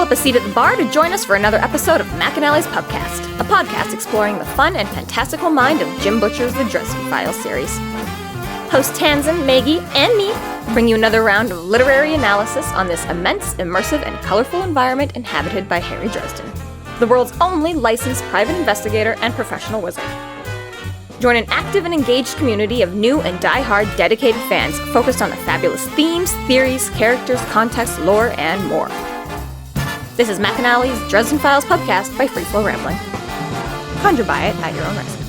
up a seat at the bar to join us for another episode of McAnally's Pubcast, a podcast exploring the fun and fantastical mind of Jim Butcher's The Dresden Files series. Hosts Tanzan, Maggie, and me bring you another round of literary analysis on this immense, immersive, and colorful environment inhabited by Harry Dresden, the world's only licensed private investigator and professional wizard. Join an active and engaged community of new and die-hard dedicated fans focused on the fabulous themes, theories, characters, context, lore, and more. This is McAnally's Dresden Files Pubcast by Free Flow Rambling. Conjure by it at your own risk.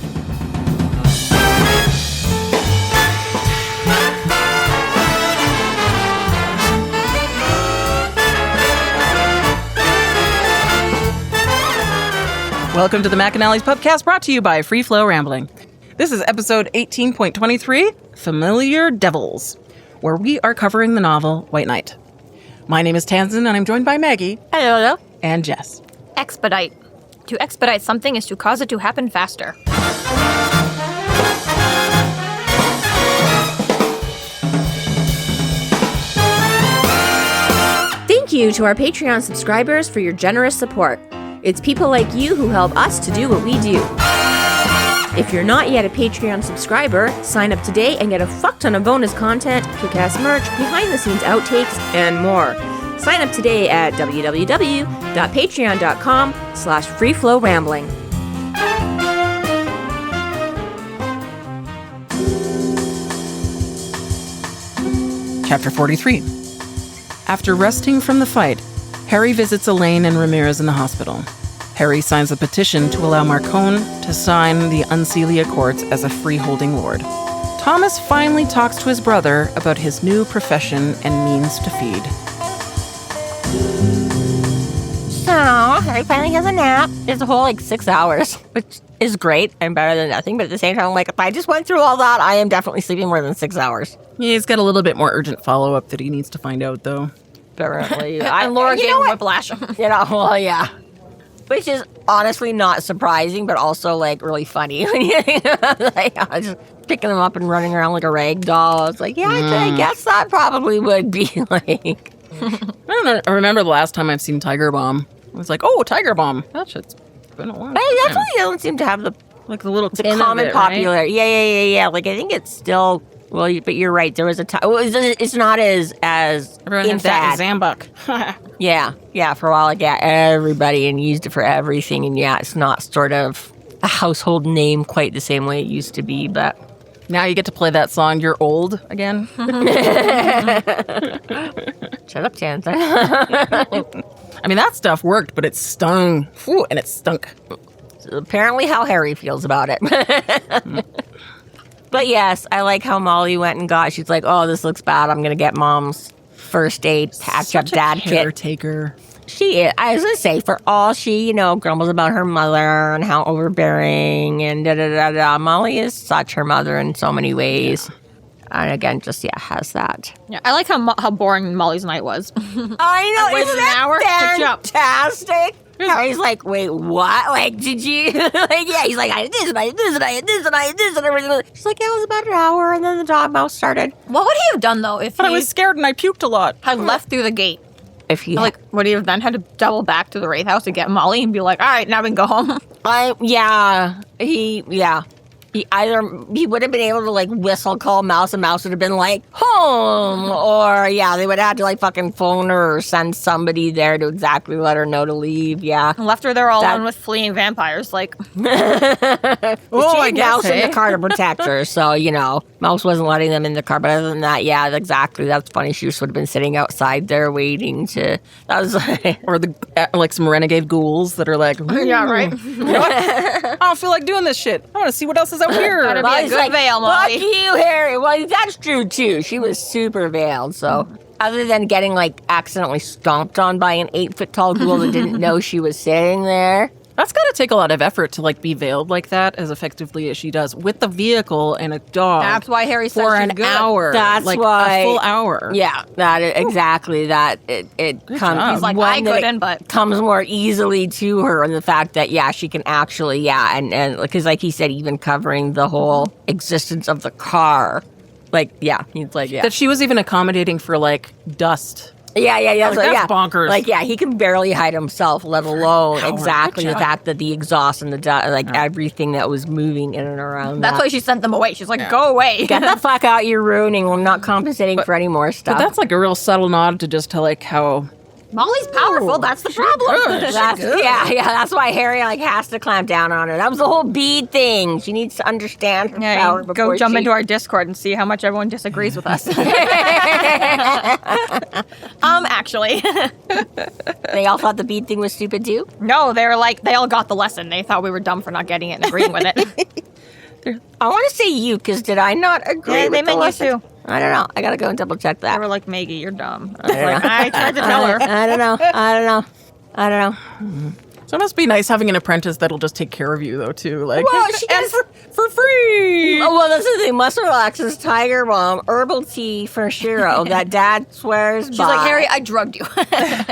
Welcome to the McAnally's Pubcast, brought to you by Free Flow Rambling. This is episode 18.23, Familiar Devils, where we are covering the novel White Knight. My name is Tanzan, and I'm joined by Maggie. Hello. And Jess. Expedite. To expedite something is to cause it to happen faster. Thank you to our Patreon subscribers for your generous support. It's people like you who help us to do what we do. If you're not yet a Patreon subscriber, sign up today and get a fuck ton of bonus content, kick-ass merch, behind-the-scenes outtakes, and more. Sign up today at www.patreon.com/freeflowrambling. Chapter 43. After resting from the fight, Harry visits Elaine and Ramirez in the hospital. Harry signs a petition to allow Marcone to sign the Unseelie Accords as a freeholding lord. Thomas finally talks to his brother about his new profession and means to feed. So, Harry finally has a nap. It's a whole, 6 hours, which is great and better than nothing. But at the same time, if I just went through all that, I am definitely sleeping more than 6 hours. Yeah, he's got a little bit more urgent follow-up that he needs to find out, though. Apparently. And Laura gave him whiplash. Yeah. Which is honestly not surprising, but also, really funny. Just picking them up and running around like a rag doll. It's like, I guess that probably would be, I don't know. I remember the last time I've seen Tiger Bomb. I was like, oh, Tiger Bomb. That shit's been a while. But it definitely doesn't seem to have the little tin common of it, popular. right? Yeah. I think it's still... Well, but you're right. There was a time. Well, it's not as Everyone in had fad. Zambuk. Yeah. For a while, everybody and used it for everything. And it's not sort of a household name quite the same way it used to be. But Now you get to play that song, You're Old, again. Shut up, Chancer. I mean, that stuff worked, but it stung. Whew, and it stunk. Apparently how Harry feels about it. But yes, I like how Molly went and she's like, oh, this looks bad. I'm going to get Mom's first aid patch-up dad kit. Caretaker. She is. I was going to say, for all she, grumbles about her mother and how overbearing and da-da-da-da, Molly is such her mother in so many ways. Yeah. And again, just, has that. Yeah, I like how boring Molly's night was. I know. Waited Isn't an hour, picked you up. fantastic? Harry's like, wait, what? Did you? He's like, I did this, and I did this, and I did this, and I did this, and everything. She's like, it was about an hour, and then the dog mouse started. What would he have done, though, if I was scared and I puked a lot. had left through the gate? If he Would he have then had to double back to the Wraith House to get Molly and be like, all right, now we can go home? He would have been able to whistle, call Mouse, and Mouse would have been like, home, or they would have had to fucking phone her or send somebody there to exactly let her know to leave. And left her there all alone with fleeing vampires. I guess Mouse in the car to protect her, so Mouse wasn't letting them in the car. But other than that, exactly. That's funny. She just would have been sitting outside there waiting to. That was or some renegade ghouls that are like, yeah, right. You know what? I don't feel like doing this shit. I want to see what else is out here. Gotta be a good veil, Molly. Fuck you, Harry. Well, that's true too. She was super veiled, so other than getting accidentally stomped on by an 8-foot tall ghoul that didn't know she was sitting there. That's got to take a lot of effort to be veiled like that as effectively as she does with the vehicle and a dog. That's why Harry said for she's an good. hour. That's why a full hour. Yeah, exactly that. It comes. He's like, I couldn't, but comes more easily to her, and the fact that she can actually and because like he said, even covering the whole existence of the car. He's like That she was even accommodating for dust Like, that's bonkers. Like, he can barely hide himself, let alone exactly the fact that the exhaust and the everything that was moving in and around. That's why she sent them away. She's like, go away. Get the fuck out, you're ruining. We're not compensating for any more stuff. But that's like a real subtle nod to just to like how... Molly's powerful. That's the problem. That's why Harry has to clamp down on her. That was the whole bead thing. She needs to understand her power before go jump into our Discord and see how much everyone disagrees with us. Actually, they all thought the bead thing was stupid too. No, they were like, they all got the lesson. They thought we were dumb for not getting it and agreeing with it. I want to say you, because did I not agree with they meant lesson? you too. I don't know. I gotta go and double check that. They were like, Maggie, you're dumb. I tried to tell her. I don't know. So it must be nice having an apprentice that'll just take care of you, though, too. Like, well, she and for free. Oh, well, that's the thing. Muscle Relaxes, Tiger Balm, herbal tea for Shiro that Dad swears She's by. like, Harry, I drugged you.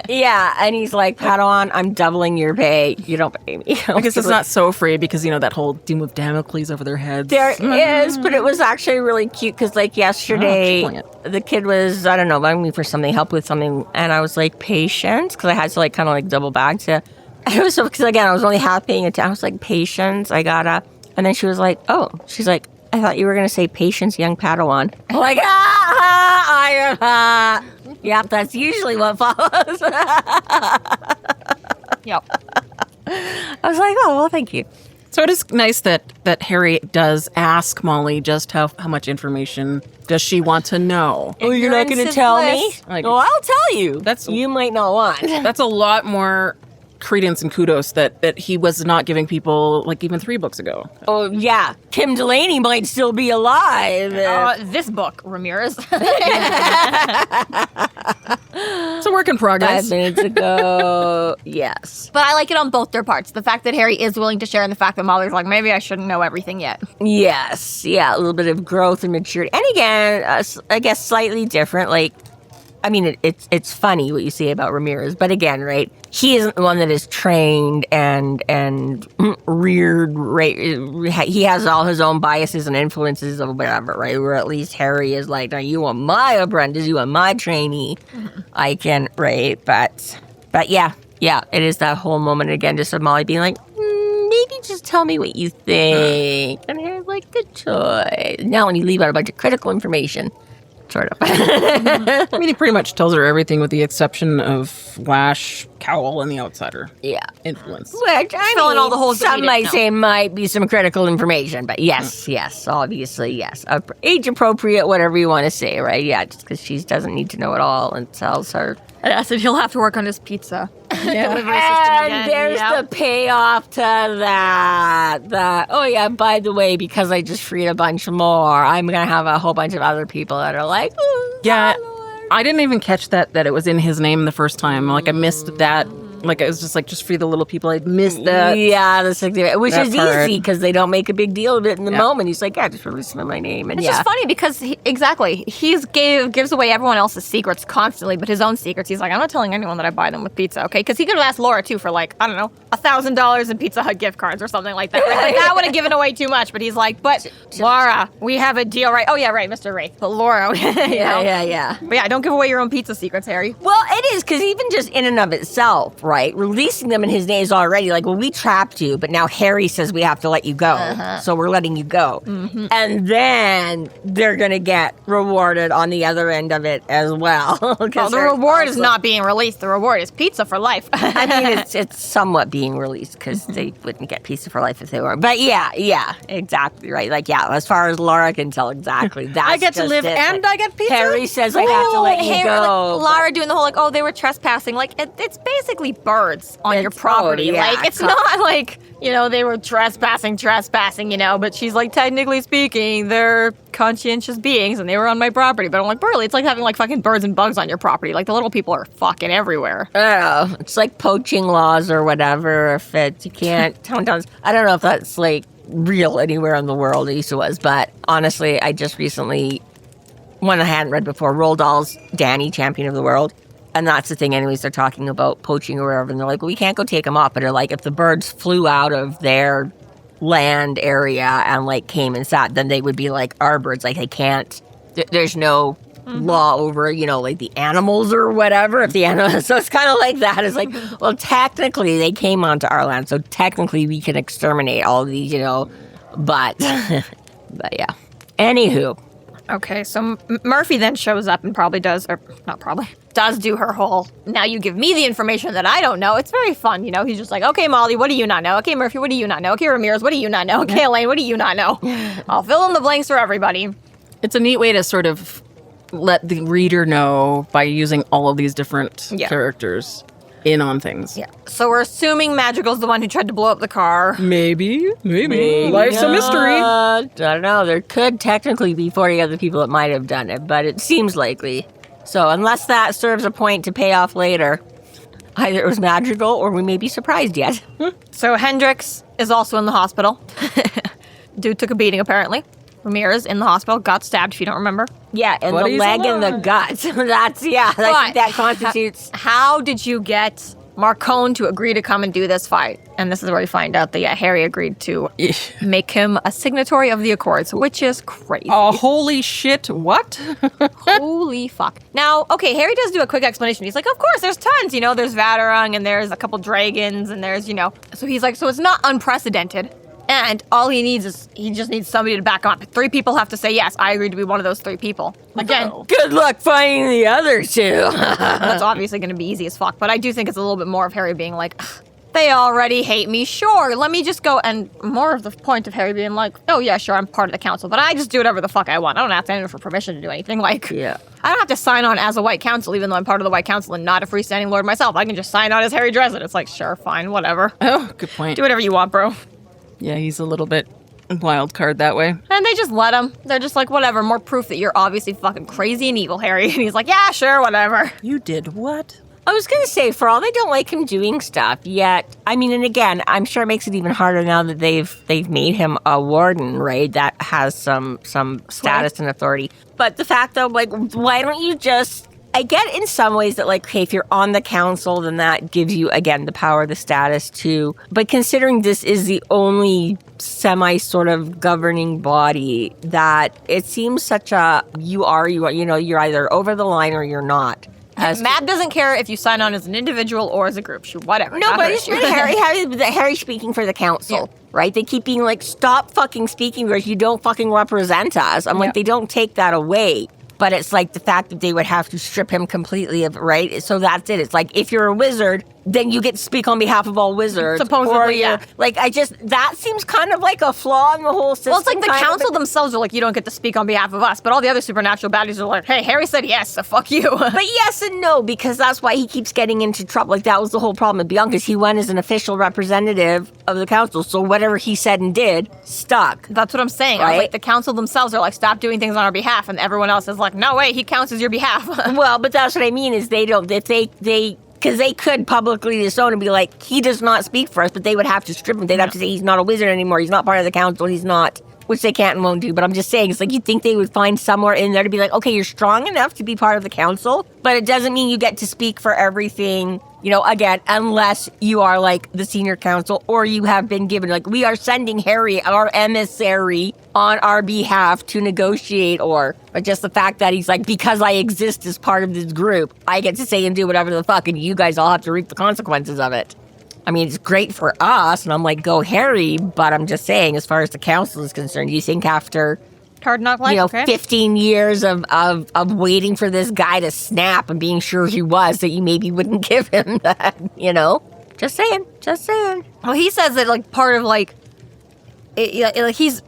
And he's like, Padawan, I'm doubling your pay. You don't pay me. I guess it's not so free because, that whole doom of Damocles over their heads. There is, but it was actually really cute because, yesterday, the kid was, I don't know, begging me for something, help with something, and I was like, patience, because I had to, kind of double back to... It was so, because again, I was only half paying attention. I was like, patience, I gotta. And then she was like, she's like, I thought you were going to say patience, young Padawan. I'm like, Yep, that's usually what follows. Yep. I was like, oh, well, thank you. So it is nice that Harry does ask Molly just how much information does she want to know. Oh, you're not going to tell me? I'll tell you. You might not want. That's a lot more credence and kudos that he was not giving people even 3 books ago. Oh, yeah. Kim Delaney might still be alive. This book, Ramirez. It's a work in progress. 5 minutes ago, yes. But I like it on both their parts. The fact that Harry is willing to share and the fact that Molly's like, maybe I shouldn't know everything yet. Yes. Yeah, a little bit of growth and maturity. And again, I guess slightly different. It's funny what you say about Ramirez, but again, right? He isn't the one that is trained and reared, right? He has all his own biases and influences or whatever, right? Where at least Harry is like, now you want my apprentice, you want my trainee. I can, right? But yeah, it is that whole moment again, just of Molly being like, maybe just tell me what you think. And Harry's like, good choice. Now when you leave out a bunch of critical information, sort of. He pretty much tells her everything with the exception of Lash, Cowl, and the Outsider. Yeah. Influence. Which, filling all the holes some might say might be some critical information, but yes, obviously, yes. Age appropriate, whatever you want to say, right? Yeah, just because she doesnn't need to know it all and tells her. I said he'll have to work on his pizza. And there's the payoff to that. By the way, because I just freed a bunch more, I'm going to have a whole bunch of other people that are like, I didn't even catch that it was in his name the first time. I missed that. It was just free the little people. I missed that. Yeah, which is easy because they don't make a big deal of it in the moment. He's like, just release my name. And it's just funny because he gives away everyone else's secrets constantly, but his own secrets, he's like, I'm not telling anyone that I buy them with pizza, okay? Because he could have asked Laura too for I don't know, $1,000 in Pizza Hut gift cards or something like that. Right? That would have given away too much. But he's like, but Laura, we have a deal, right? Oh yeah, right, Mr. Wraith. But Laura, yeah. But yeah, don't give away your own pizza secrets, Harry. Well, it is because even just in and of itself, right? Releasing them in his name is already we trapped you, but now Harry says we have to let you go. So we're letting you go. Mm-hmm. And then they're going to get rewarded on the other end of it as well. Well, the reward is not being released. The reward is pizza for life. It's somewhat being released because they wouldn't get pizza for life if they weren't. But yeah, exactly right. As far as Laura can tell, exactly. That's I get to live and I get pizza? Harry says I have to let you go. Laura doing the whole, they were trespassing. It's basically birds on your property. It's not they were trespassing, but she's like, technically speaking, they're conscientious beings and they were on my property. But I'm like, Burley, it's like having fucking birds and bugs on your property. The little people are fucking everywhere. Oh, it's like poaching laws or whatever. If you can't, I don't know if that's real anywhere in the world. It used to was, but honestly, I just recently, one I hadn't read before, Roald Dahl's Danny, Champion of the World. And that's the thing, anyways, they're talking about poaching or whatever, and they're like, well, we can't go take them off. But they're like, if the birds flew out of their land area and came and sat, then they would be like our birds. They can't, there's no law over, like the animals or whatever. If the animals, so it's kind of like that. It's like, well, technically they came onto our land, so technically we can exterminate all of these, but, but yeah. Anywho. Okay, so Murphy then shows up and does do her whole, now you give me the information that I don't know. It's very fun, He's just like, okay, Molly, what do you not know? Okay, Murphy, what do you not know? Okay, Ramirez, what do you not know? Okay, Elaine, what do you not know? I'll fill in the blanks for everybody. It's a neat way to sort of let the reader know by using all of these different characters in on things. Yeah. So we're assuming Magical's the one who tried to blow up the car. Maybe. Life's a mystery. I don't know. There could technically be 40 other people that might have done it, but it seems likely. So unless that serves a point to pay off later, either it was Magical or we may be surprised yet. So Hendricks is also in the hospital. Dude took a beating, apparently. Ramirez in the hospital, got stabbed, if you don't remember. Yeah, and the leg and the gut. I think that constitutes... How did you get Marcone to agree to come and do this fight? And this is where we find out that, Harry agreed to make him a signatory of the Accords, which is crazy. Oh, holy shit, what? Holy fuck. Now, okay, Harry does do a quick explanation. He's like, of course, there's tons, there's Vaterung, and there's a couple dragons, and there's, So he's like, so it's not unprecedented. And all he needs he just needs somebody to back on. 3 people have to say, yes, I agreed to be one of those 3 people. Again, good luck finding the other 2. That's obviously going to be easy as fuck. But I do think it's a little bit more of Harry being like, they already hate me. Sure, let me just go. And more of the point of Harry being like, oh, yeah, sure, I'm part of the council. But I just do whatever the fuck I want. I don't have to ask for permission to do anything. I don't have to sign on as a White Council, even though I'm part of the White Council and not a freestanding lord myself. I can just sign on as Harry Dresden. It's like, sure, fine, whatever. Oh, good point. Do whatever you want, bro. Yeah, he's a little bit wild card that way. And they just let him. They're just like, whatever, more proof that you're obviously fucking crazy and evil, Harry. And he's like, yeah, sure, whatever. You did what? I was going to say, for all they don't like him doing stuff, yet, and again, I'm sure it makes it even harder now that they've made him a warden, right? That has some status and authority. But the fact that, why don't you just... I get in some ways that, okay, if you're on the council, then that gives you, again, the power, the status too. But considering this is the only sort of governing body, that it seems such a, you're either over the line or you're not. Matt doesn't care if you sign on as an individual or as a group. Whatever. No, but it's Harry speaking for the council, right? They keep being like, stop fucking speaking because you don't fucking represent us. I'm like, they don't take that away. But it's like the fact that they would have to strip him completely of, right? So that's it. It's like, if you're a wizard, then you get to speak on behalf of all wizards. Supposedly, yeah. That seems kind of like a flaw in the whole system. Well, it's like the council themselves are like, you don't get to speak on behalf of us. But all the other supernatural baddies are like, hey, Harry said yes, so fuck you. But yes and no, because that's why he keeps getting into trouble. That was the whole problem with Bianca's. He went as an official representative of the council, so whatever he said and did stuck. That's what I'm saying. Right? The council themselves are like, stop doing things on our behalf, and everyone else is like, no way, he counts as your behalf. Well, but that's what I mean is they don't, if they because they could publicly disown and be like, he does not speak for us, but they would have to strip him. They'd have to say he's not a wizard anymore. He's not part of the council. He's not, which they can't and won't do. But I'm just saying, it's like you'd think they would find somewhere in there to be like, okay, you're strong enough to be part of the council, but it doesn't mean you get to speak for everything, again, unless you are like the senior council or you have been given, like, we are sending Harry, our emissary, on our behalf to negotiate, or just the fact that he's like, because I exist as part of this group, I get to say and do whatever the fuck, and you guys all have to reap the consequences of it. I mean, it's great for us, and I'm like, go Harry, but I'm just saying, as far as the council is concerned, you think after, Hard Knock Life, 15 years of waiting for this guy to snap and being sure he was, that you maybe wouldn't give him that, Just saying. Well, he says that, like, part of, like, he's,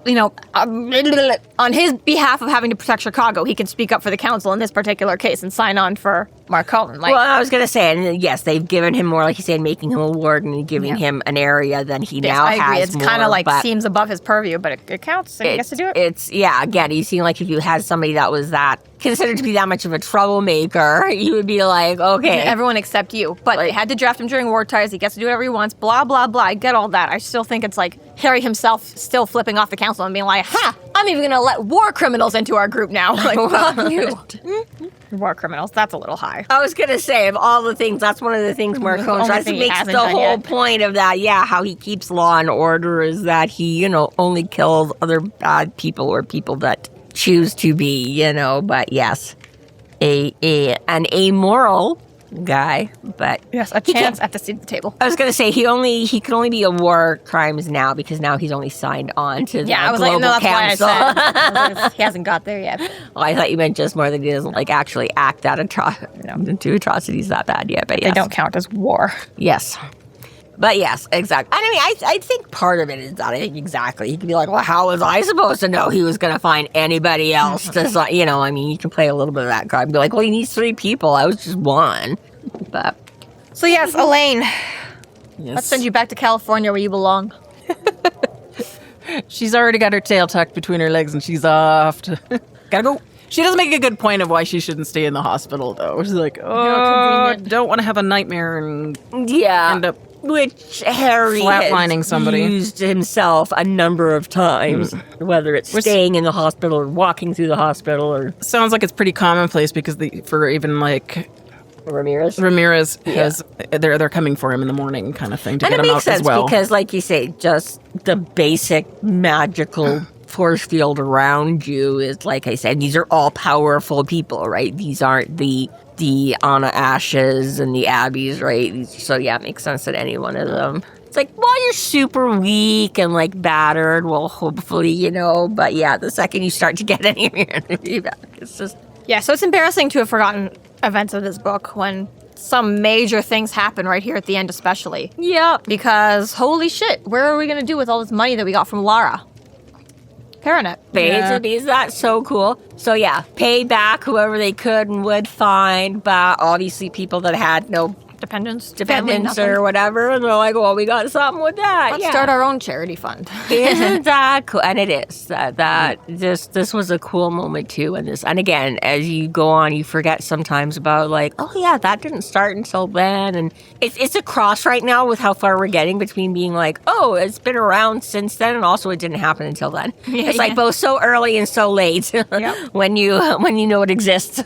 on his behalf of having to protect Chicago, he can speak up for the council in this particular case and sign on for Marcone. Well, I was going to say, and yes, they've given him more, like you said, making him a warden and giving him an area than he now I agree. has. It's kind of like seems above his purview, but it counts. And he gets to do it. Again, you seem like if you had somebody that was considered to be that much of a troublemaker, you would be like, okay. Everyone except you. But they had to draft him during war ties. He gets to do whatever he wants, blah, blah, blah. I get all that. I still think it's like Harry himself still flipping off the council and being like, I'm even going to let war criminals into our group now. Like, fuck you. War criminals, that's a little high. I was going to say, of all the things, that's one of the things Marcone tries to make the whole point of that. Yeah, how he keeps law and order is that he, only kills other bad people or people that choose to be, but yes. an amoral guy, but Yes, a chance at the seat of the table. I was gonna say he could only be a war crimes now because now he's only signed on to the Yeah, I was global like, no, that's council. why I said he hasn't got there yet. Oh, I thought you meant just more that he doesn't like actually act that do atrocities that bad yet. But yes. They don't count as war. Yes. But yes, exactly. And I mean, I think part of it is that exactly. He could be like, well, how was I supposed to know he was going to find anybody else to, I mean, you can play a little bit of that card and be like, well, he needs 3 people. I was just 1. But. So yes, Elaine, Yes. let's send you back to California where you belong. She's already got her tail tucked between her legs and she's off to... Gotta go. She does make a good point of why she shouldn't stay in the hospital, though. She's like, convenient. don't want to have a nightmare and Yeah. end up... Which Harry Flatlining has somebody. used himself a number of times, whether it's staying in the hospital or walking through the hospital or Sounds like it's pretty commonplace because for even like Ramirez. has they're coming for him in the morning kind of thing to And get it him makes out sense as well. because, like you say, just the basic magical force field around you is, like I said, these are all powerful people, right? These aren't the Anna Ashes and the Abbeys, right? So yeah, it makes sense that any one of them. It's like, well, you're super weak and like battered. Well, hopefully, but yeah, the second you start to get any of your energy back, it's just Yeah, so it's embarrassing to have forgotten events of this book when some major things happen right here at the end, especially. Yep. Because holy shit, where are we gonna do with all this money that we got from Lara? Paranet. Is that so cool? So yeah, pay back whoever they could and would find, but obviously people that had no Dependents dependents or whatever, and they're like, well, we got something with that. Let's start our own charity fund. Isn't that cool? And it is. This was a cool moment too. And again, as you go on, you forget sometimes about like, oh yeah, that didn't start until then. And it's a cross right now with how far we're getting between being like, oh, it's been around since then, and also it didn't happen until then. It's like both so early and so late when you know it exists.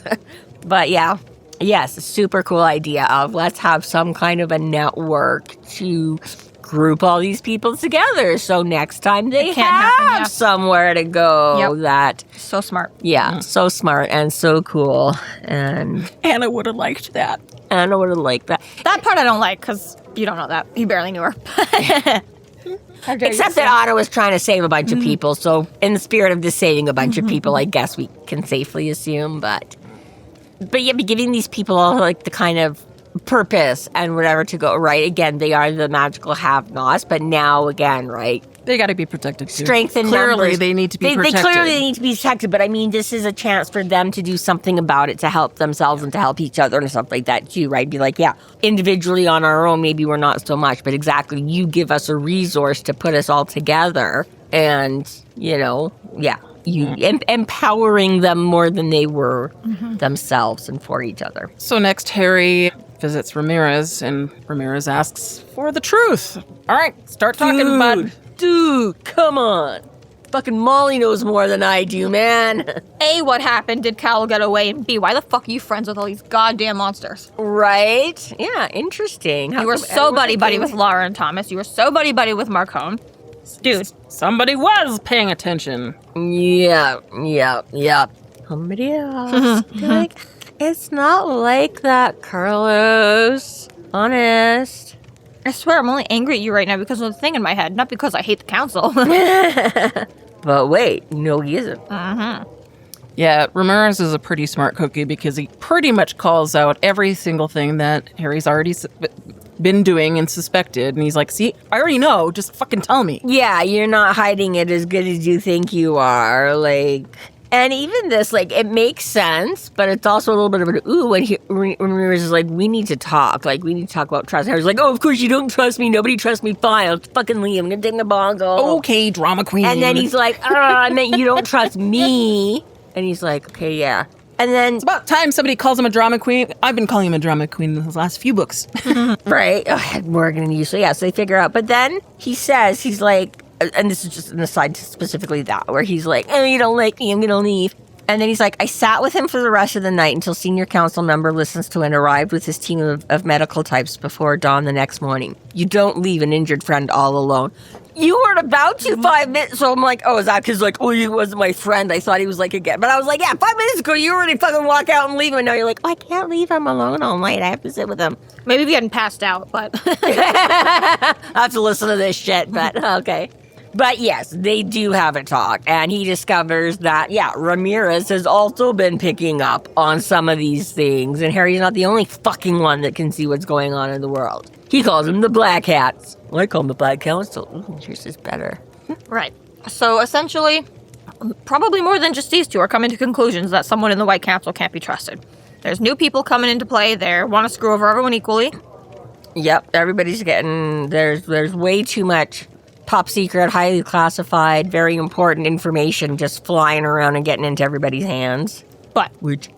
But yeah. Yes, a super cool idea of let's have some kind of a network to group all these people together. So next time they have somewhere to go. That So smart. Yeah, so smart and so cool. And Anna would have liked that. Anna would have liked that. That part I don't like because you don't know that. You barely knew her. Except that Anna was trying to save a bunch of people. So in the spirit of this saving a bunch of people, I guess we can safely assume. But yeah, be giving these people all like the kind of purpose and whatever to go, right? Again, they are the magical have-nots, but now again, right? They got to be protected too. Strength in clearly numbers. They need to be They protected. clearly need to be protected, but I mean, this is a chance for them to do something about it to help themselves and to help each other and stuff like that too, right? Be like, yeah, individually on our own, maybe we're not so much, but exactly, you give us a resource to put us all together and, empowering them more than they were themselves and for each other. So next, Harry visits Ramirez, and Ramirez asks for the truth. All right, start talking, bud. Dude, come on. Fucking Molly knows more than I do, man. A, what happened? Did Cal get away? And B, why the fuck are you friends with all these goddamn monsters? Right? Yeah, interesting. You were so buddy-buddy with Laura and Thomas. You were so buddy-buddy with Marcone. Dude. Somebody was paying attention. Yeah. Somebody else. Like, it's not like that, Carlos. Honest. I swear I'm only angry at you right now because of the thing in my head, not because I hate the council. But wait, no, he isn't. Yeah, Ramirez is a pretty smart cookie because he pretty much calls out every single thing that Harry's already been doing and suspected. And he's like, see, I already know. Just fucking tell me. Yeah, you're not hiding it as good as you think you are. Like, and even this, like, it makes sense, but it's also a little bit of an ooh when Ramirez is like, we need to talk. Like, we need to talk about trust. Harry's like, oh, of course you don't trust me. Nobody trusts me. Fine, I'll fucking leave. I'm gonna ding the bongo. Okay, drama queen. And then he's like, I meant you don't trust me. And he's like, okay, yeah. And then it's about time somebody calls him a drama queen. I've been calling him a drama queen in the last few books. right, Morgan and you. So yeah, so they figure out. But then he says, he's like, and this is just an aside to specifically that, where he's like, oh, you don't like me, I'm gonna leave. And then he's like, I sat with him for the rest of the night until senior council member listens to and arrived with his team of medical types before dawn the next morning. You don't leave an injured friend all alone. you weren't about to 5 minutes. So I'm like, oh, is that because, like, oh, he wasn't my friend? I thought he was, like, again. But I was like, yeah, 5 minutes ago, you already fucking walk out and leave. And now you're like, oh, I can't leave. I'm alone all night. I have to sit with him. Maybe if you hadn't passed out, but... I have to listen to this shit, but okay. But yes, they do have a talk. And he discovers that, yeah, Ramirez has also been picking up on some of these things. And Harry's not the only fucking one that can see what's going on in the world. He calls them the Black Hats. Well, I call them the Black Council. Ooh, yours is better. Right. So essentially, probably more than just these two are coming to conclusions that someone in the White Council can't be trusted. There's new people coming into play. They want to screw over everyone equally. Yep, everybody's getting... There's way too much top secret, highly classified, very important information just flying around and getting into everybody's hands. But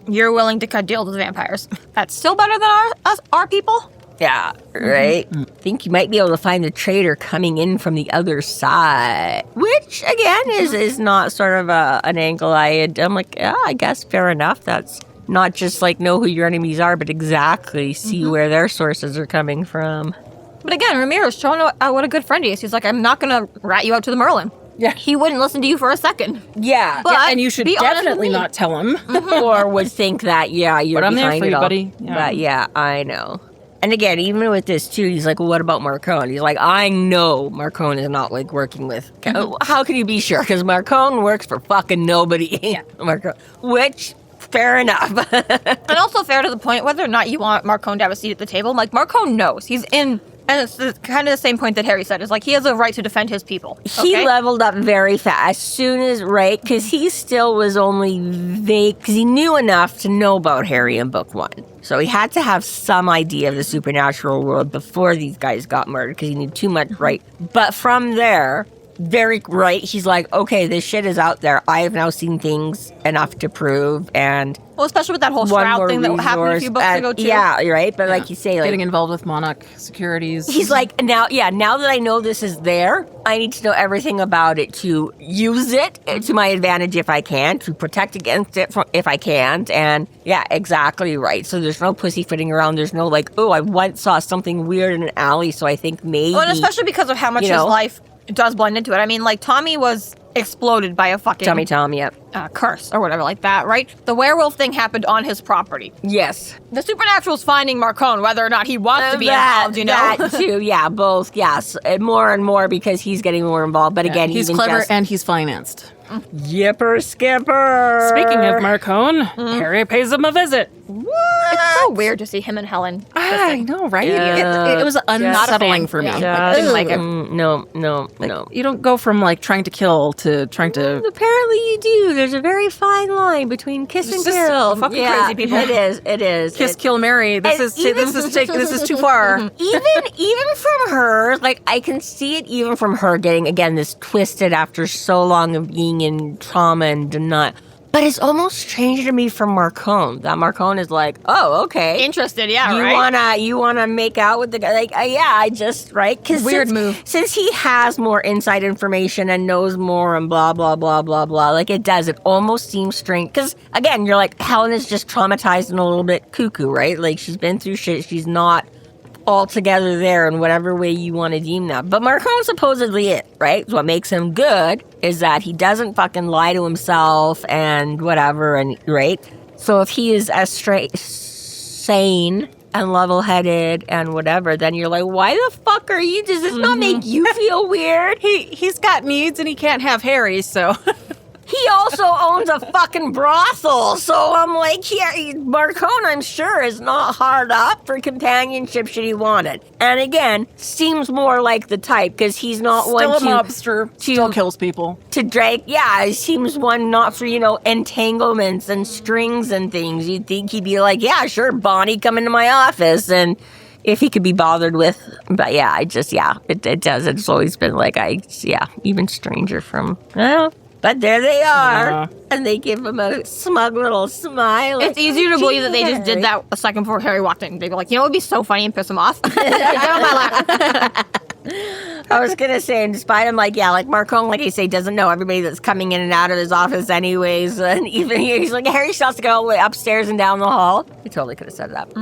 you're willing to cut deals with vampires. That's still better than our people? Yeah, right? I think you might be able to find the traitor coming in from the other side. Which, again, is not sort of an angle I'm like, yeah, I guess fair enough. That's not just like know who your enemies are, but exactly see where their sources are coming from. But again, Ramirez showing what a good friend he is. He's like, I'm not going to rat you out to the Merlin. Yeah. He wouldn't listen to you for a second. Yeah. But and you should definitely not tell him. Or would think that, yeah, you're but I'm there behind for it you, all. buddy. Yeah. But yeah, I know. And again, even with this too, he's like, well, what about Marcone? He's like, I know Marcone is not like working with... How can you be sure? Because Marcone works for fucking nobody. Yeah. Marcone, which... Fair enough. And also fair to the point, whether or not you want Marcone to have a seat at the table, like, Marcone knows. He's in, and it's kind of the same point that Harry said, is like, he has a right to defend his people. Okay? He leveled up very fast, as soon as, right, because he still was only vague, because he knew enough to know about Harry in book 1. So he had to have some idea of the supernatural world before these guys got murdered, because he knew too much, right? But from there... Very right. He's like, okay, this shit is out there. I have now seen things enough to prove, and well, especially with that whole shroud thing that happened a few books ago too. Yeah, right. But like you say, like getting involved with Monarch Securities. He's like, now that I know this is there, I need to know everything about it to use it to my advantage if I can, to protect against it if I can't. And yeah, exactly right. So there's no pussyfooting around. There's no like, oh, I once saw something weird in an alley, so I think maybe. Well, and especially because of how much his life does blend into it. I mean, like, Tommy was exploded by a fucking... Tom, yep. Curse or whatever like that, right? The werewolf thing happened on his property. Yes. The Supernatural's finding Marcone, whether or not he wants to be involved, you know? That too, yeah, both, yes. More and more because he's getting more involved. But again, he's clever and he's financed. Yipper skipper. Speaking of Marcone, Harry pays him a visit. What? It's so weird to see him and Helen. I know, right? It was unsettling for me. I didn't like it. No. You don't go from like trying to kill to trying to... Apparently you do. There's a very fine line between kiss and kill. Fucking crazy people. It is. Kiss, kill, marry. This is too far. Even from her, like I can see it even from her getting again this twisted after so long of being in trauma and denial. But it's almost strange to me from Marcone. That Marcone is like, oh, okay. Interested, yeah, right? You wanna make out with the guy? Like, yeah, I just, right? Weird move. Since he has more inside information and knows more and blah, blah, blah, blah, blah, like it almost seems strange. Because, again, you're like, Helen is just traumatized and a little bit cuckoo, right? Like, she's been through shit. She's not altogether there in whatever way you want to deem that. But Marcone's supposedly it, right? What makes him good is that he doesn't fucking lie to himself and whatever, and right? So if he is as sane and level-headed and whatever, then you're like, why the fuck are you? Does this not make you feel weird? He's got needs and he can't have Harry, so... He also owns a fucking brothel, so I'm like, Marcone, I'm sure, is not hard up for companionship should he want it. And again, seems more like the type, because he's not still one a mobster, still kills people. To drag, yeah, he seems one not for, entanglements and strings and things. You'd think he'd be like, yeah, sure, Bonnie, come into my office, and if he could be bothered with, but yeah, it does. It's always been like, even stranger from, But there they are, and they give him a smug little smile. It's easier to believe that they just did that a second before Harry walked in. They'd be like, it would be so funny and piss him off. Get on my lap. I was going to say, and despite him, like Marcone, like I say, doesn't know everybody that's coming in and out of his office anyways. And even he's like, Harry still has to go all the way upstairs and down the hall. He totally could have set it up.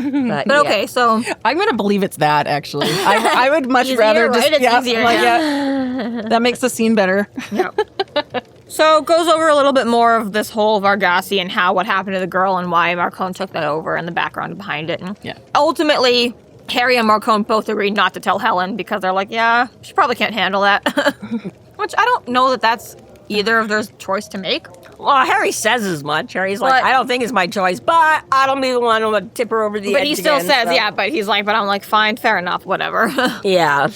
But okay, so I'm going to believe it's that, actually. I would much Easier, rather just... right? It's easier, That makes the scene better. So goes over a little bit more of this whole Vargassi and what happened to the girl and why Marcone took that over and the background behind it. And ultimately, Harry and Marcone both agreed not to tell Helen because they're like, yeah, she probably can't handle that. Which I don't know that that's either of their choice to make. Well, Harry says as much. Harry's like, I don't think it's my choice, but I don't be the one who would tip her over the edge. But he still again, says, so. but he's like, but I'm like, fine, fair enough, whatever. Yeah.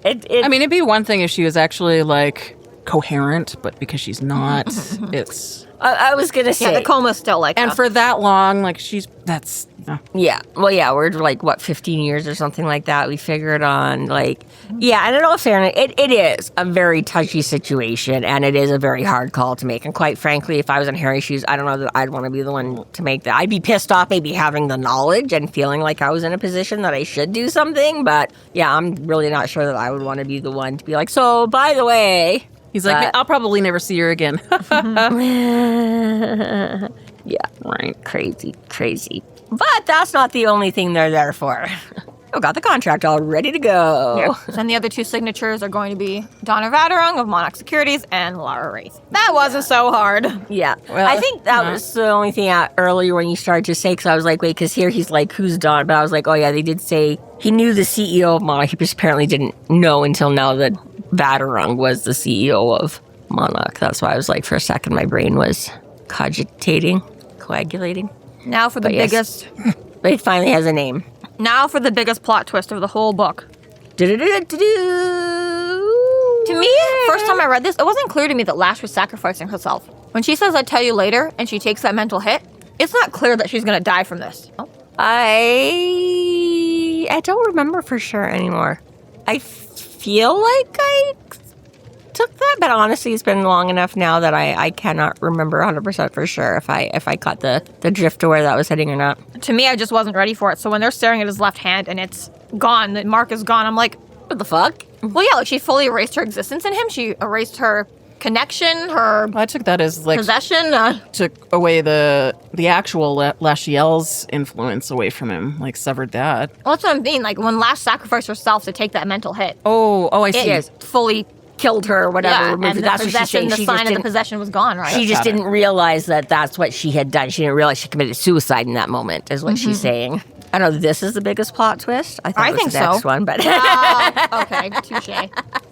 I mean, it'd be one thing if she was actually, like, coherent, but because she's not, it's... I was going to say... Yeah, the coma's still like And for that long, like, that's... Yeah. Well, yeah, we're like, 15 years or something like that. We figured on, like... Yeah, and in all fairness, it is a very touchy situation, and it is a very hard call to make. And quite frankly, if I was in Harry's shoes, I don't know that I'd want to be the one to make that. I'd be pissed off maybe having the knowledge and feeling like I was in a position that I should do something, but yeah, I'm really not sure that I would want to be the one to be like, so, by the way... He's like, I'll probably never see her again. Yeah, right. Crazy. But that's not the only thing they're there for. I've got the contract all ready to go. Yeah. And the other two signatures are going to be Donna Vaderung of Monarch Securities and Lara Wraith. That wasn't so hard. Yeah. Well, I think that was the only thing earlier when you started to say, because I was like, wait, because here he's like, who's Donna? But I was like, oh yeah, they did say he knew the CEO of Monarch. He just apparently didn't know until now that Vaderung was the CEO of Monarch. That's why I was like, for a second, my brain was coagulating. Now for the biggest... But it finally has a name. Now for the biggest plot twist of the whole book. To me, first time I read this, it wasn't clear to me that Lash was sacrificing herself. When she says, I'll tell you later, and she takes that mental hit, it's not clear that she's going to die from this. I don't remember for sure anymore. I feel like I took that, but honestly, it's been long enough now that I cannot remember 100% for sure if I caught the drift to where that was heading or not. To me, I just wasn't ready for it. So when they're staring at his left hand and it's gone, the mark is gone, I'm like, what the fuck? Well, yeah, like she fully erased her existence in him. She erased her connection, her I took that as like possession. Took away the actual Lashiel's influence away from him, like severed that. Well, that's what I mean. Like when Lash sacrificed herself to take that mental hit. Oh, I see. It fully killed her or whatever. Yeah, and that's the possession, the sign of the possession was gone, right? She just didn't realize that that's what she had done. She didn't realize she committed suicide in that moment, is what she's saying. I know this is the biggest plot twist. I think the next one, but okay, touche.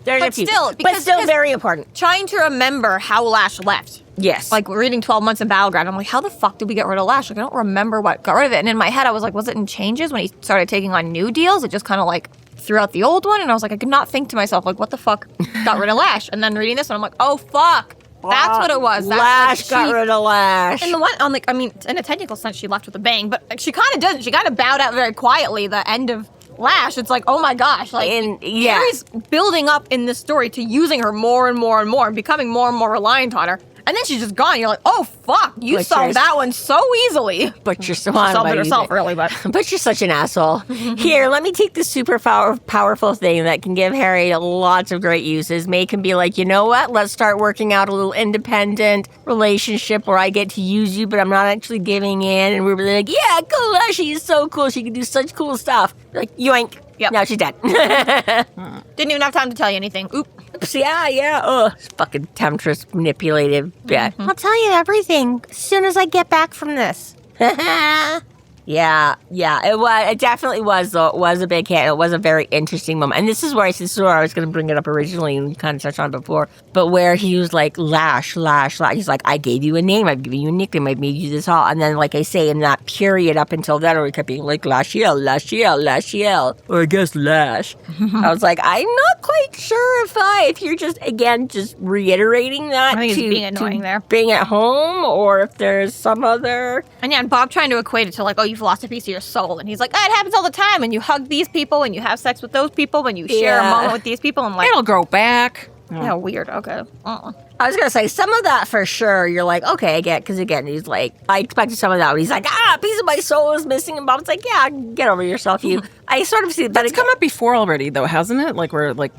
But still very important. Trying to remember how Lash left. Yes. Like reading 12 Months in Battleground, I'm like, how the fuck did we get rid of Lash? Like, I don't remember what got rid of it. And in my head, I was like, was it in Changes when he started taking on new deals? It just kind of like threw out the old one. And I was like, I could not think to myself, like, what the fuck got rid of Lash? And then reading this one, I'm like, oh fuck. That's what it was. Lash got rid of Lash. And the one, in a technical sense, she left with a bang, but she kind of doesn't. She kind of bowed out very quietly. The end of Lash, it's like, oh my gosh, like Harry's building up in this story to using her more and more and more, and becoming more and more reliant on her. And then she's just gone. You're like, oh fuck, you solved that one so easily. But you're so solved it herself, really. But you're such an asshole. Here, let me take this super powerful thing that can give Harry lots of great uses. May can be like, you know what? Let's start working out a little independent relationship where I get to use you, but I'm not actually giving in. And we're really like, yeah, go Lash. She's so cool. She can do such cool stuff. Like, yoink. Yep. Now she's dead. Didn't even have time to tell you anything. Oops, yeah. Ugh. Fucking temptress, manipulative. Yeah. I'll tell you everything as soon as I get back from this. Yeah, it definitely was, though. It was a big hit. It was a very interesting moment. And this is where I was going to bring it up originally, and we kind of touched on it before, but where he was like, Lash. He's like, I gave you a name. I've given you a nickname. I've made you this all. And then, like I say, in that period up until then, we kept being like, Lashiel. Or I guess Lash. I was like, I'm not quite sure if you're just reiterating that. I think it's being annoying there. Being at home, or if there's some other... And yeah, and Bob trying to equate it to like, oh, you've lost a piece of your soul. And he's like, it happens all the time when you hug these people, when you have sex with those people, when you share a moment with these people. And like, it'll grow back. Yeah, weird. Okay. I was going to say, some of that for sure, you're like, okay, I get, because again, he's like, I expected some of that, but he's like, a piece of my soul is missing, and Bob's like, yeah, get over yourself, you. I sort of see that. That's come up before already, though, hasn't it? Like, where, like,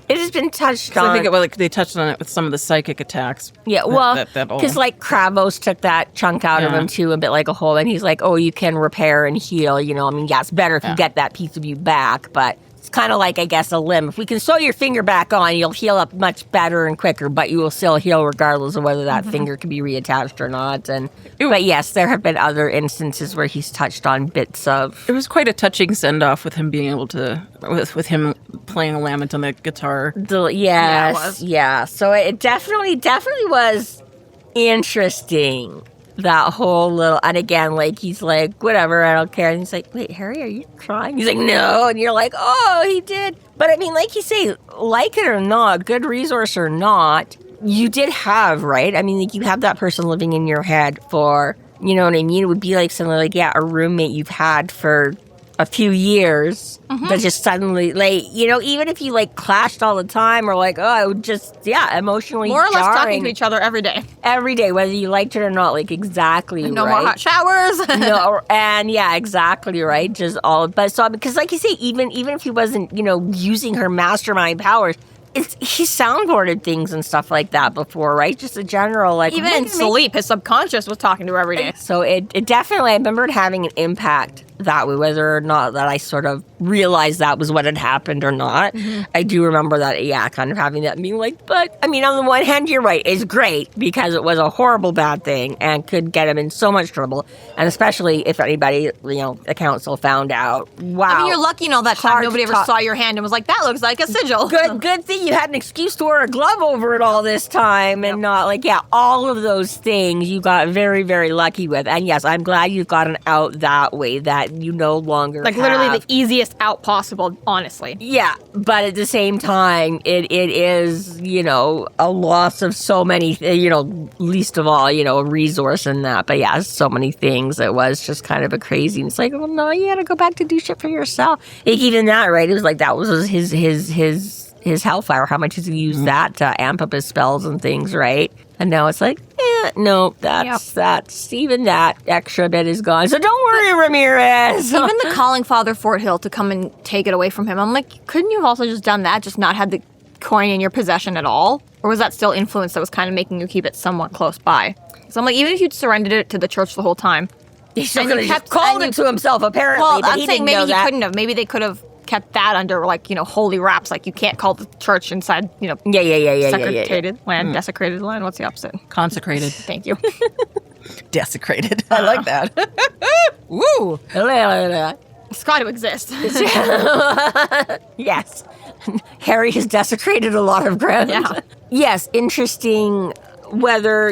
It has been touched 'Cause on. I think it was like they touched on it with some of the psychic attacks. Yeah, well, that all- because like Kravos took that chunk out of Yeah. him too, a bit like a hole, and he's like, "Oh, you can repair and heal." You know, I mean, yeah, it's better if you get that piece of you back, but it's kind of like, I guess, a limb. If we can sew your finger back on, you'll heal up much better and quicker, but you will still heal regardless of whether that finger can be reattached or not. And but yes, there have been other instances where he's touched on bits of. It was quite a touching send off with him being able to with him playing a lament on the guitar. Yes, yeah. So it definitely was interesting. That whole little, and again, like, he's like, whatever, I don't care. And he's like, wait, Harry, are you crying? He's like, no. And you're like, oh, he did. But I mean, like you say, like it or not, good resource or not, you did have, right? I mean, like, you have that person living in your head for, you know what I mean? It would be like something like, yeah, a roommate you've had for a few years, but just suddenly, like, you know, even if you like clashed all the time or like, oh, I would just, emotionally More or less jarring talking to each other every day. every day, whether you liked it or not, like, exactly, No right? more hot showers. No, and yeah, exactly right. Just all, but so because, like you say, even if he wasn't, you know, using her mastermind powers, he soundboarded things and stuff like that before, right? Just a general, like, Even in sleep, his subconscious was talking to her every day. So it definitely, I remember it having an impact that way, whether or not that I sort of realized that was what had happened or not. I do remember that, yeah, kind of having that being like, but I mean, on the one hand, you're right, it's great because it was a horrible bad thing and could get him in so much trouble. And especially if anybody, you know, the council found out, wow. I mean, you're lucky in all that time Hard nobody to ever saw your hand and was like, that looks like a sigil. Good thing you had an excuse to wear a glove over it all this time and not like, yeah, all of those things you got very, very lucky with. And yes, I'm glad you've gotten out that way, that you no longer Like, literally the easiest out possible, honestly. Yeah, but at the same time, it is, you know, a loss of so many, you know, least of all, you know, a resource in that. But yeah, so many things. It was just kind of a crazy. It's like, well, no, you got to go back to do shit for yourself. Like, even that, right? It was like that was his hellfire. How much has he used that to amp up his spells and things, right? And now it's like, no, that's even that extra bit is gone. So don't worry, Ramirez. Even the calling Father Fort Hill to come and take it away from him, I'm like, couldn't you have also just done that, just not had the coin in your possession at all? Or was that still influence that was kind of making you keep it somewhat close by? So I'm like, even if you'd surrendered it to the church the whole time. He still could have just called it to himself, apparently. Well, but I'm he saying didn't know maybe he that. couldn't have. Maybe they could have kept that under, like, you know, holy wraps. Like, you can't call the church inside, you know, Yeah. desecrated land. Desecrated land? What's the opposite? Consecrated. Thank you. Desecrated. I like that. Woo! It's got to exist. Yes. Harry has desecrated a lot of ground. Yeah. Yes, interesting whether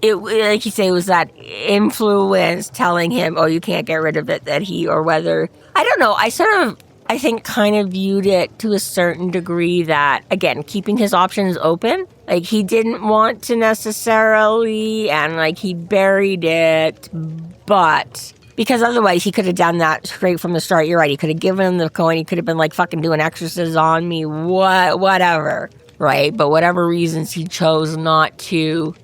it, like you say, was that influence telling him, oh, you can't get rid of it, that he, or whether, I don't know, I think kind of viewed it to a certain degree that, again, keeping his options open, like he didn't want to necessarily, and like he buried it, but because otherwise he could have done that straight from the start. You're right, he could have given him the coin, he could have been like, fucking doing exorcisms on me, whatever, right? But whatever reasons he chose not to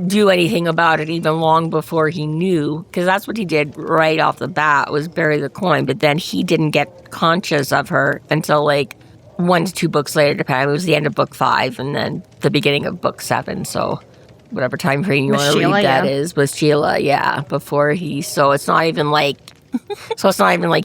do anything about it even long before he knew, because that's what he did right off the bat, was bury the coin. But then he didn't get conscious of her until like 1 to 2 books later, depending. It was the end of book 5 and then the beginning of book 7. So whatever time frame you want to read that is, was Sheila, yeah, before he. So it's not even like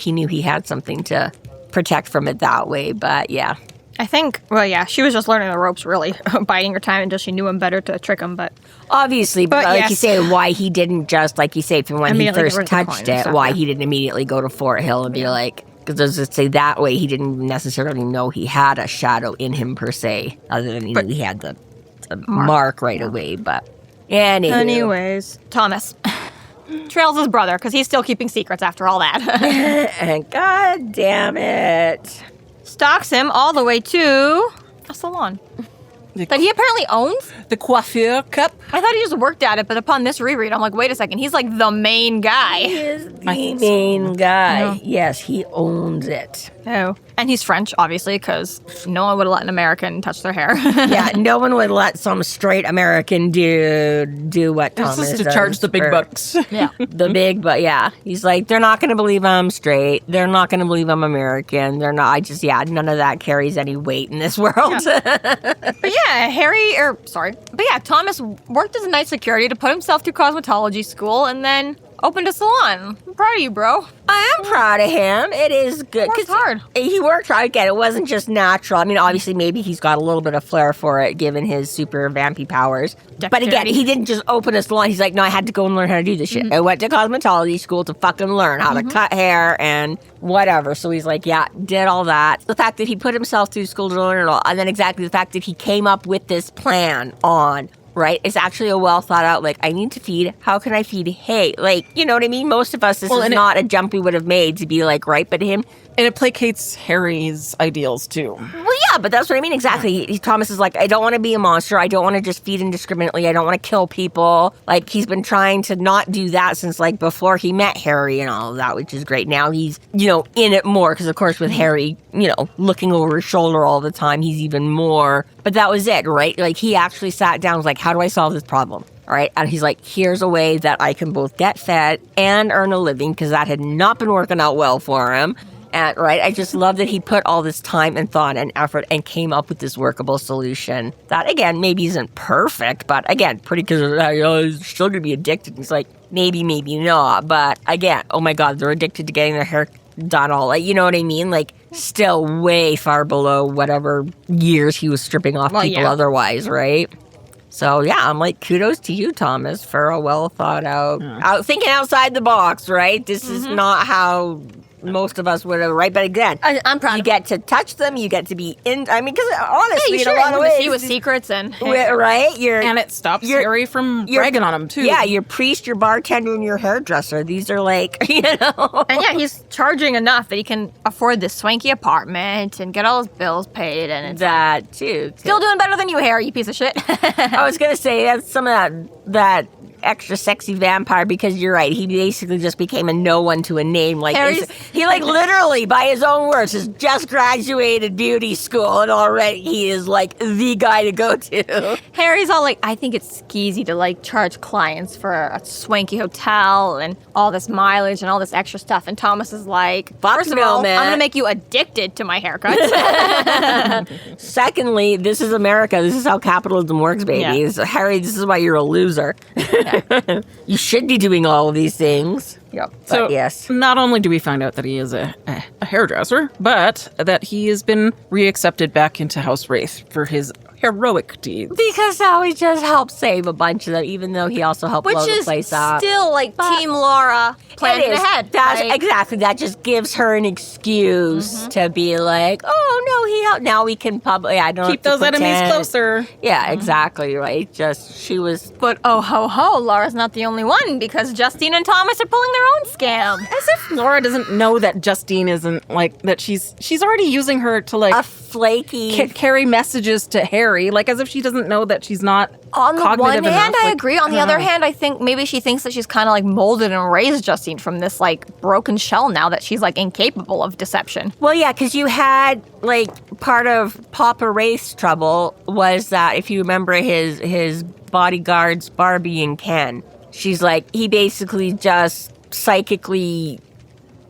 he knew he had something to protect from it that way. But yeah. I think, well, yeah, she was just learning the ropes, really, biding her time until she knew him better to trick him, but... Obviously, but like yes. you say, why he didn't just, like you say, from when he first touched it, why he didn't immediately go to Fort Hill and be like... Because let's say that way, he didn't necessarily know he had a shadow in him, per se, other than he knew he had the mark right away, but... Anyways, Thomas. Trails his brother, because he's still keeping secrets after all that. And God damn it. Stalks him all the way to a salon that he apparently owns. The coiffure cup. I thought he just worked at it, but upon this reread, I'm like, wait a second, he's like the main guy. He is the main guy. No. Yes, he owns it. Oh. And he's French, obviously, because no one would let an American touch their hair. Yeah, no one would let some straight American dude do what Thomas This is to does charge the big for bucks. Yeah. The big, but yeah. He's like, they're not going to believe I'm straight. They're not going to believe I'm American. They're not, none of that carries any weight in this world. But yeah, Thomas worked as a night security to put himself through cosmetology school and then opened a salon. I'm proud of you, bro. I am proud of him. It is good. Worked hard. He worked hard. Again, it wasn't just natural. I mean, obviously, maybe he's got a little bit of flair for it, given his super vampy powers. But again, he didn't just open a salon. He's like, no, I had to go and learn how to do this shit. I went to cosmetology school to fucking learn how to cut hair and whatever. So he's like, yeah, did all that. The fact that he put himself through school to learn it all, and then exactly the fact that he came up with this plan on... Right? It's actually a well thought out, like, I need to feed. How can I feed hay? Like, you know what I mean? Most of us, this is not a jump we would have made to be like, right? But him... And it placates Harry's ideals, too. Well, yeah, but that's what I mean. Exactly. Thomas is like, I don't want to be a monster. I don't want to just feed indiscriminately. I don't want to kill people. Like, he's been trying to not do that since, like, before he met Harry and all of that, which is great. Now he's, in it more. Because, of course, with Harry, looking over his shoulder all the time, he's even more. But that was it, right? Like, he actually sat down and was like, how do I solve this problem? All right. And he's like, here's a way that I can both get fed and earn a living, because that had not been working out well for him. And, right, I just love that he put all this time and thought and effort and came up with this workable solution that, again, maybe isn't perfect, but, again, pretty because he's still going to be addicted. He's like, maybe not. But, again, oh, my God, they're addicted to getting their hair done all. Like, you know what I mean? Like, still way far below whatever years he was stripping off people otherwise, right? So, yeah, I'm like, kudos to you, Thomas, for a well thought out, thinking outside the box, right? This is not how... most of us would have, right? But again, I'm proud. You get to touch them. You get to be in. I mean, because honestly, in a lot of ways, ways, see with secrets and right. And it stops Harry from bragging on him too. Yeah, your priest, your bartender, and your hairdresser. These are like, And yeah, he's charging enough that he can afford this swanky apartment and get all his bills paid, and it's that too. Still doing better than you, Harry. You piece of shit. I was gonna say that's some of that extra sexy vampire, because you're right, he basically just became a no one to a name. Like he like literally, by his own words, has just graduated beauty school and already he is like the guy to go to. Harry's all like, I think it's skeezy to like charge clients for a swanky hotel and all this mileage and all this extra stuff, and Thomas is like, first of all, man, I'm gonna make you addicted to my haircuts. Secondly, this is America. This is how capitalism works, baby. Yeah. So, Harry, this is why you're a loser. You should be doing all of these things. Yep. So, yes. Not only do we find out that he is a hairdresser, but that he has been reaccepted back into House Wraith for his heroic deeds. Because now he just helped save a bunch of them, even though he also helped blow the place up. Which is still like Team Laura planning ahead. Exactly. That just gives her an excuse to be like, oh, no, he helped. Now we can keep those enemies closer. Yeah, exactly, right? Just, she was... But oh, ho, ho, Laura's not the only one, because Justine and Thomas are pulling their own scam. As if Laura doesn't know that Justine isn't, like, that she's already using her to, like... a flaky... carry messages to Harry, like, as if she doesn't know that she's not on the one hand, I like, agree. On the other hand, I think maybe she thinks that she's kind of, like, molded and raised Justine from this, like, broken shell now that she's, like, incapable of deception. Well, yeah, because you had, like, part of Papa Wraith's trouble was that, if you remember his bodyguards, Barbie and Ken, she's like, he basically just psychically,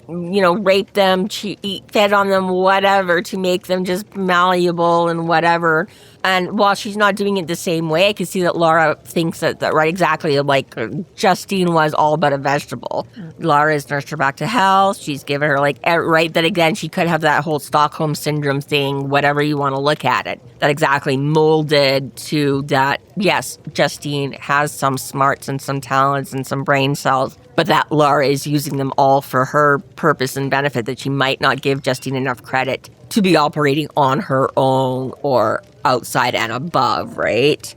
raped them, fed on them, whatever, to make them just malleable and whatever. And while she's not doing it the same way, I can see that Laura thinks that right, exactly, like, Justine was all but a vegetable. Laura has nursed her back to health. She's given her, like, right, that again, she could have that whole Stockholm Syndrome thing, whatever you want to look at it, that exactly molded to that, yes, Justine has some smarts and some talents and some brain cells, but that Laura is using them all for her purpose and benefit, that she might not give Justine enough credit to be operating on her own or outside and above, right?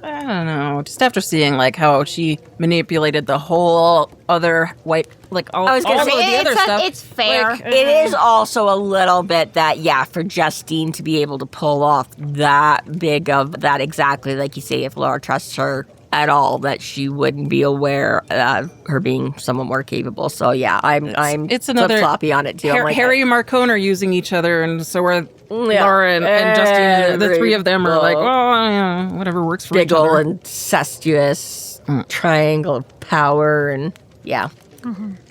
I don't know. Just after seeing, like, how she manipulated the whole other white, like, all, I was gonna all say, of the other stuff. It's fair. Like, it is also a little bit that, yeah, for Justine to be able to pull off that big of that, exactly like you say, if Laura trusts her at all that she wouldn't be aware of her being someone more capable. So yeah, I'm It's another flip-floppy on it too. I'm like, Harry and Marcone are using each other, and so are Laura and Justin. The three of them are like, oh, yeah, whatever works for each big ol' other. incestuous triangle of power, and yeah.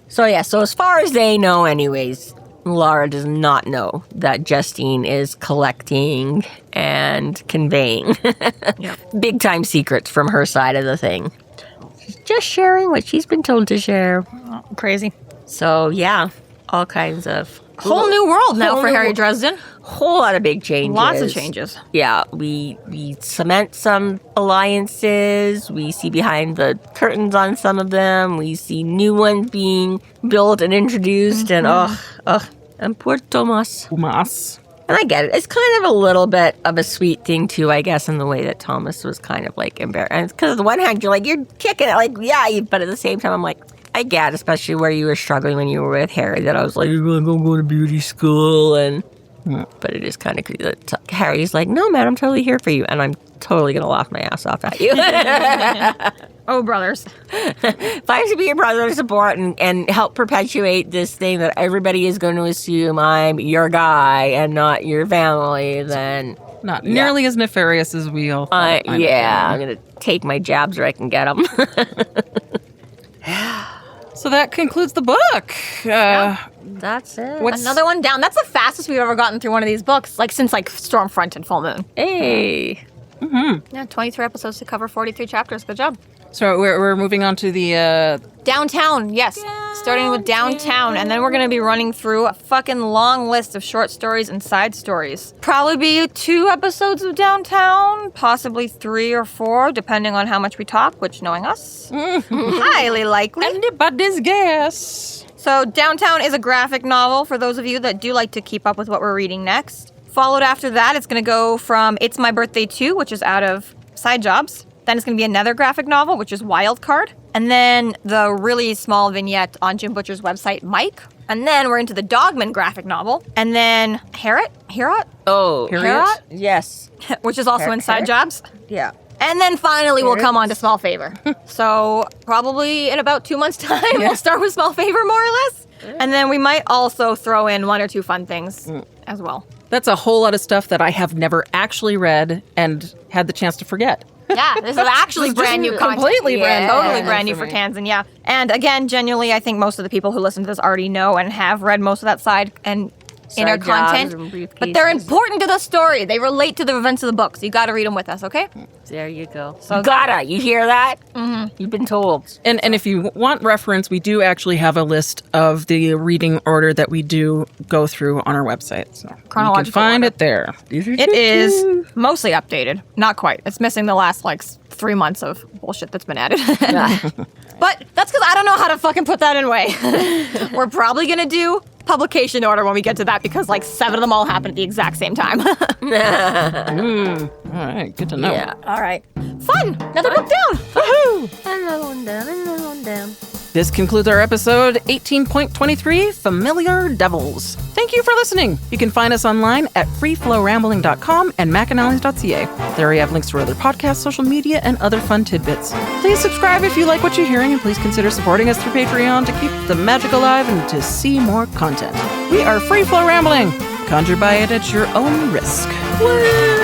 So yeah, so as far as they know anyways, Laura does not know that Justine is collecting and conveying big time secrets from her side of the thing. She's just sharing what she's been told to share. Crazy. So yeah, all kinds of Whole new world now Whole for new Harry wo- Dresden. whole lot of big changes. Lots of changes. Yeah, we cement some alliances. We see behind the curtains on some of them. We see new ones being built and introduced. And and poor Thomas. Umas. And I get it. It's kind of a little bit of a sweet thing too, I guess, in the way that Thomas was kind of like embarrassed. Because on the one hand, you're like, you're kicking it, like, yeah. But at the same time, I'm like, I get, especially where you were struggling when you were with Harry, that I was like, you're going to go to beauty school. And but it is kind of creepy that Harry's like, no, man, I'm totally here for you. And I'm totally going to laugh my ass off at you. Oh, brothers. If I have to be your brother to support and help perpetuate this thing that everybody is going to assume I'm your guy and not your family, then Not nearly as nefarious as we all thought. I'm going to take my jabs where I can get them. So that concludes the book. That's it. Another one down. That's the fastest we've ever gotten through one of these books, like since like Stormfront and Full Moon. Hey. Yeah, 23 episodes to cover 43 chapters. Good job. So we're moving on to the Downtown, yes. Starting with Downtown, and then we're going to be running through a fucking long list of short stories and side stories. Probably be 2 episodes of Downtown, possibly 3 or 4, depending on how much we talk, which, knowing us, highly likely. anybody's guess. So Downtown is a graphic novel for those of you that do like to keep up with what we're reading next. Followed after that, it's going to go from It's My Birthday 2, which is out of Side Jobs. Then it's going to be another graphic novel, which is Wild Card. And then the really small vignette on Jim Butcher's website, Mike. And then we're into the Dogman graphic novel. And then Harriet, Oh. Harriet? Yes. which is also in Side Jobs. Yeah. And then finally we'll come on to Small Favor. So probably in about 2 months' time, we'll start with Small Favor, more or less. And then we might also throw in 1 or 2 fun things as well. That's a whole lot of stuff that I have never actually read and had the chance to forget. Yeah, this is actually brand new content. completely brand new. Totally Yeah, brand new for for me. Tanzan, yeah. And again, genuinely, I think most of the people who listen to this already know and have read most of that side and inner Side jobs content. and briefcases. But they're important to the story. They relate to the events of the book, so you got to read them with us, okay? There you go. So gotta. You hear that? Mm-hmm. You've been told. And if you want reference, we do actually have a list of the reading order that we do go through on our website. So you Chronological can find order. it there. It is mostly updated. Not quite. It's missing the last, 3 months of bullshit that's been added. But that's because I don't know how to fucking put that in way. We're probably going to do publication order when we get to that because 7 of them all happen at the exact same time. All right, good to know. Yeah. All right. Fun! Another book down! Woohoo! Another one down, another one down. This concludes our episode 18.23, Familiar Devils. Thank you for listening. You can find us online at freeflowrambling.com and McAnallys.ca. There we have links to our other podcasts, social media, and other fun tidbits. Please subscribe if you like what you're hearing, and please consider supporting us through Patreon to keep the magic alive and to see more content. We are Free Flow Rambling. Conjure by it at your own risk. Woo!